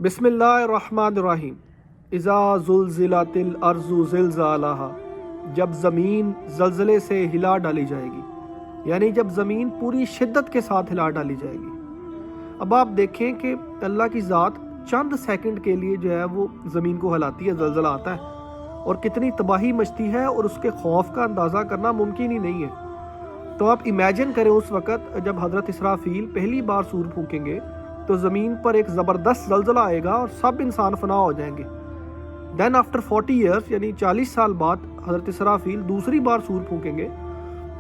بسم اللہ الرحمن الرحیم۔ اذا زلزلت الارض زلزالہا، جب زمین زلزلے سے ہلا ڈالی جائے گی، یعنی جب زمین پوری شدت کے ساتھ ہلا ڈالی جائے گی۔ اب آپ دیکھیں کہ اللہ کی ذات چند سیکنڈ کے لیے جو ہے وہ زمین کو ہلاتی ہے، زلزلہ آتا ہے اور کتنی تباہی مچتی ہے، اور اس کے خوف کا اندازہ کرنا ممکن ہی نہیں ہے۔ تو آپ امیجن کریں اس وقت جب حضرت اسرافیل پہلی بار سور پھونکیں گے تو زمین پر ایک زبردست زلزلہ آئے گا اور سب انسان فنا ہو جائیں گے۔ دین آفٹر 40 ایئرس، یعنی 40 سال بعد حضرت اسرافیل دوسری بار سور پھونکیں گے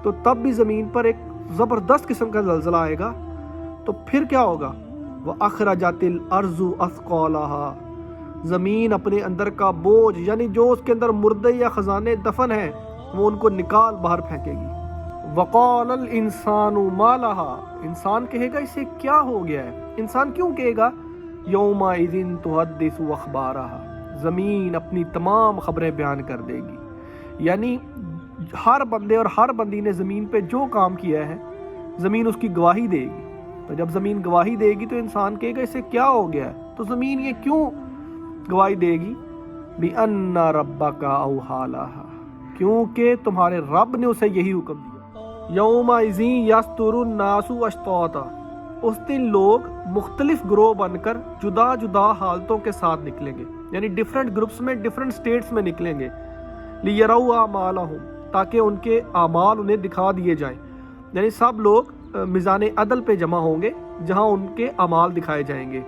تو تب بھی زمین پر ایک زبردست قسم کا زلزلہ آئے گا۔ تو پھر کیا ہوگا؟ وَأَخْرَجَتِ الْأَرْضُ أَثْقَالَهَا، زمین اپنے اندر کا بوجھ، یعنی جو اس کے اندر مردے یا خزانے دفن ہیں، وہ ان کو نکال باہر پھینکے گی۔ وَقَالَ الْإِنسَانُ مَا لَهَا، انسان کہے گا اسے کیا ہو گیا ہے؟ انسان کیوں کہے گا؟ يَوْمَئِذٍ تُحَدِّثُ أَخْبَارَهَا، زمین اپنی تمام خبریں بیان کر دے گی۔ یعنی ہر بندے اور ہر بندی نے زمین پہ جو کام کیا ہے، زمین اس کی گواہی دے گی۔ تو جب زمین گواہی دے گی تو انسان کہے گا اسے کیا ہو گیا ہے؟ تو زمین یہ کیوں گواہی دے گی؟ بِأَنَّ رَبَّكَ أَوْحَىٰ لَهَا، کیونکہ تمہارے رب نے اسے یہی حکم دیا۔ یومئذ یصدر الناس اشتاتا، اس دن لوگ مختلف گروہ بن کر جدا جدا حالتوں کے ساتھ نکلیں گے، یعنی ڈیفرنٹ گروپس میں، ڈیفرنٹ سٹیٹس میں نکلیں گے۔ لیروا اعمالہم، تاکہ ان کے اعمال انہیں دکھا دیے جائیں، یعنی سب لوگ میزان عدل پہ جمع ہوں گے جہاں ان کے اعمال دکھائے جائیں گے۔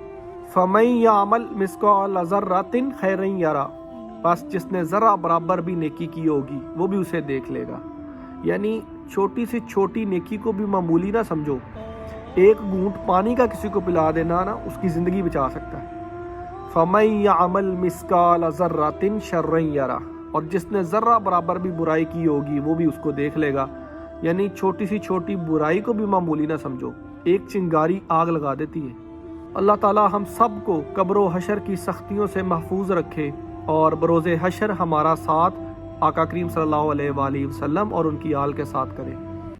فَمَن يَعْمَلْ مِثْقَالَ ذَرَّةٍ خَيْرًا يَرَهُ، بس جس نے ذرہ برابر بھی نیکی کی ہوگی وہ بھی اسے دیکھ لے گا۔ یعنی چھوٹی سی چھوٹی نیکی کو بھی معمولی نہ سمجھو، ایک گھونٹ پانی کا کسی کو پلا دینا نا اس کی زندگی بچا سکتا ہے۔ فَمَن يَعْمَلْ مِثْقَالَ ذَرَّةٍ شَرًّا يَرَهُ، اور جس نے ذرہ برابر بھی برائی کی ہوگی وہ بھی اس کو دیکھ لے گا۔ یعنی چھوٹی سی چھوٹی برائی کو بھی معمولی نہ سمجھو، ایک چنگاری آگ لگا دیتی ہے۔ اللہ تعالی ہم سب کو قبر و حشر کی سختیوں سے محفوظ رکھے، اور بروز حشر ہمارا ساتھ آقا کریم صلی اللہ علیہ وآلہ وسلم اور ان کی آل کے ساتھ کرے۔